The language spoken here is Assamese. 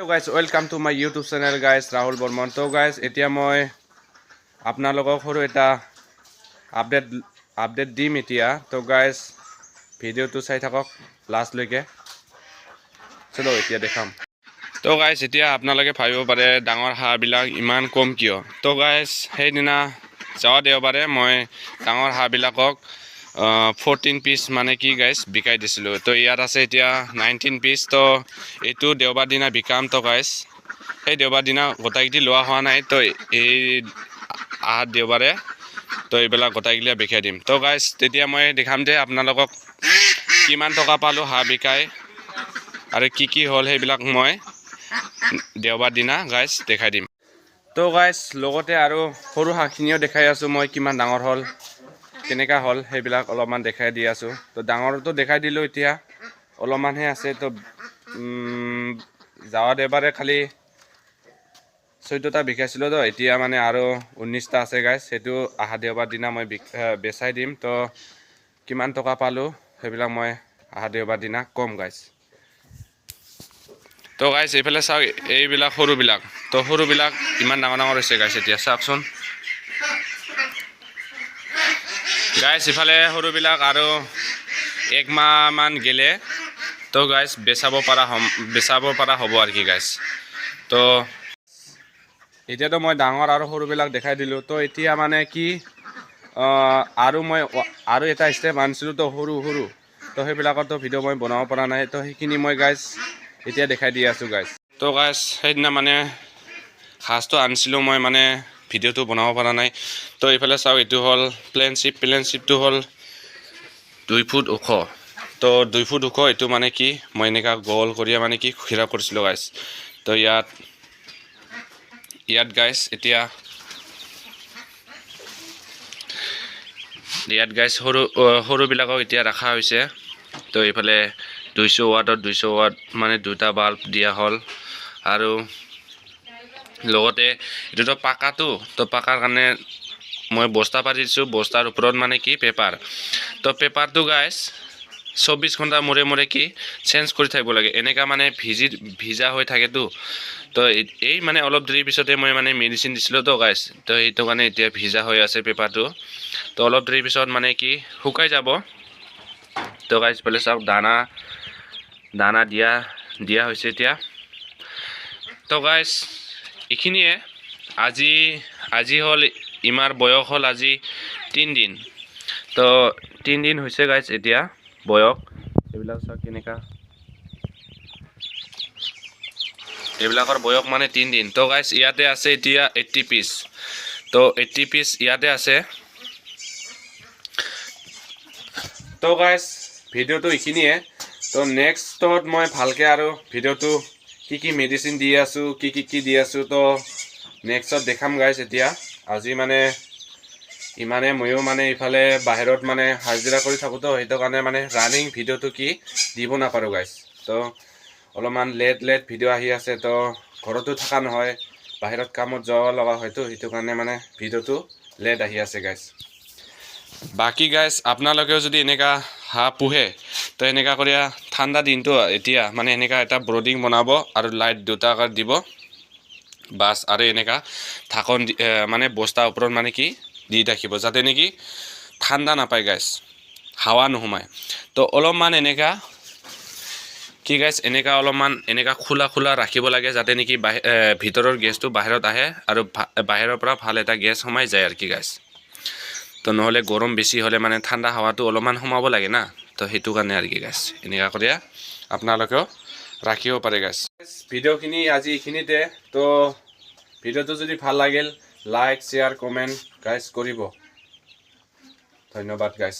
Hello guys, welcome to my YouTube channel guys, Rahul Bormon. So guys, এতিয়া মই আপোনালোকক সৰু এটা আপডেট দিম এতিয়া। তো guys, ভিডিওটো চাই থাকক লাষ্ট লৈকে। চলো এতিয়া দেখাম। তো guys, এতিয়া আপোনালোকে ভাবিব পাৰে ডাঙৰ হাঁহবিলাক ইমান কম কিয়? তো guys, সেইদিনা যোৱা দেওবাৰে মই ডাঙৰ হাঁহবিলাকক 14 পিস মানে কি গাইস বিকাই দিছিলো। তো ইয়াত আছে এতিয়া 19 পিস। তো এইটো দেওবাৰ দিনা বিকাম। তো গাইস সেই দেওবাৰ দিনা গোটাইগিটি লোৱা হোৱা নাই। তো এই দেওবাৰে তো এইবিলাক গোটাইগিলা বিকাই দিম। তো গাইস তেতিয়া মই দেখাম যে আপোনালোকক কিমান টকা পালো হাঁহ বিকাই আৰু কি হ'ল সেইবিলাক মই দেওবাৰ দিনা গাইস দেখাই দিম। তো গাইস লগতে আৰু সৰু হাঁহখিনিও দেখাই আছো মই কিমান ডাঙৰ হ'ল কেনেকা হ'ল সেইবিলাক অলপমান দেখাই দি আছো। তো ডাঙৰটো দেখাই দিলো, এতিয়া অলপমানহে আছে। তো যাৱা দেওবাৰে খালি 14টা বিকাইছিলো। তো এতিয়া মানে আৰু 19টা আছে গাইস। সেইটো আহা দেওবাৰ দিনা মই বেচাই দিম। তো কিমান টকা পালো সেইবিলাক মই আহা দেওবাৰ দিনা কম গাইস। তো গাইস এইফালে চাওক, এইবিলাক সৰুবিলাক। তো সৰুবিলাক ইমান ডাঙৰ ডাঙৰ হৈছে গাইস। এতিয়া চাওকচোন গাইস, ইফালে সৰুবিলাক আৰু 1 মাহ মান গেলে তো গাইস বেচাব পৰা হ'ব আৰু কি গাইস। তো এতিয়াতো মই ডাঙৰ আৰু সৰুবিলাক দেখাই দিলো। তো এতিয়া মানে কি আৰু মই আৰু এটা ষ্টেপ আনিছিলো তো সৰু তো সেইবিলাকতো ভিডিঅ' মই বনাব পৰা নাই। তো সেইখিনি মই গাইস এতিয়া দেখাই দি আছো গাইস। তো গাইস সেইদিনা মানে সাজটো আনিছিলো মই, মানে ভিডিঅ'টো বনাব পৰা নাই। তো এইফালে চাওক, এইটো হ'ল প্লেন শ্বিপটো হ'ল 2 ফুট ওখ। তো 2 ফুট ওখ। এইটো মানে কি মই এনেকা গোল কৰি মানে কি ঘিৰা কৰিছিলো গাইস। তো ইয়াত গাইস এতিয়া গাইস সৰুবিলাকক এতিয়া ৰাখা হৈছে। তো এইফালে 200 ৱাট মানে 2টা বাল্ব দিয়া হ'ল। আৰু লগতে এইটোতো পাকাটো, তো পাকাৰ কাৰণে মই বস্তা পাতি দিছোঁ। বস্তাৰ ওপৰত মানে কি পেপাৰ। তো পেপাৰটো গাইস 24 ঘণ্টা মূৰে কি চেঞ্জ কৰি থাকিব লাগে। এনেকা মানে ভিজা হৈ থাকেতো। তো এই মানে অলপ দেৰি পিছতে মই মানে মেডিচিন দিছিলো তো গাইস। তো এইটো কাৰণে এতিয়া ভিজা হৈ আছে পেপাৰটো। তো অলপ দেৰি পিছত মানে কি শুকাই যাব। তো গাইস পেলে চাওক, দানা দিয়া হৈছে এতিয়া। তো গাইস এইখিনিয়ে আজি হ'ল ইমাৰ বয়স হ'ল আজি 3 দিন। তো 3 দিন হৈছে গাইস এতিয়া বয়স। এইবিলাক চাওক কেনেকা, এইবিলাকৰ বয়স মানে 3 দিন। তো গাইস ইয়াতে আছে এতিয়া 80 পিস। তো 80 পিস ইয়াতে আছে। তো গাইস ভিডিঅ'টো এইখিনিয়ে। তো নেক্সটত মই ভালকৈ আৰু ভিডিঅ'টো কি মেডিচিন দি আছো, কি দি আছো, তো নেক্সটত দেখাম গাইস। এতিয়া আজি মানে ইমানে, ময়ো মানে ইফালে বাহিৰত মানে হাজিৰা কৰি থাকোঁ। তো সেইটো কাৰণে মানে ৰানিং ভিডিঅ'টো কি দিব নাপাৰোঁ গাইস। তো অলপমান লেট ভিডিঅ' আহি আছে। তো ঘৰতো থকা নহয়, বাহিৰত কামত যাব লগা হয়তো, সেইটো কাৰণে মানে ভিডিঅ'টো লেট আহি আছে গাইস। বাকী গাইস আপোনালোকেও যদি এনেকা হাঁহ পোহে তো এনেকা কৰি ঠাণ্ডা দিনটো এতিয়া মানে এনেকা এটা ব্ৰডিং বনাব আৰু লাইট 2টা দিব বাস। আৰু এনেকা ঢাকন মানে বস্তা ওপৰত মানে কি দি ৰাখিব, যাতে নেকি ঠাণ্ডা নাপায় গাইস, হাৱা নোসোমায়। তো অলপমান এনেকা কি গাইস, এনেকা অলপমান এনেকা খোলা ৰাখিব লাগে, যাতে নেকি ভিতৰৰ গেছটো বাহিৰত আহে আৰু বাহিৰৰ পৰা ভাল এটা গেছ সোমাই যায় আৰু কি গাইস। তো নহ'লে গৰম বেছি হ'লে মানে ঠাণ্ডা হাৱাটো অলপমান সোমাব লাগে না। তো সেইটো কাৰণে আৰু কি গাইস এনেকা কৰি আপোনালোকেও ৰাখিব পাৰে গাইস। ভিডিঅ'খিনি আজি এইখিনিতে। তো ভিডিঅ'টো যদি ভাল লাগিল লাইক শ্বেয়াৰ কমেণ্ট গাইস কৰিব। ধন্যবাদ গাইস।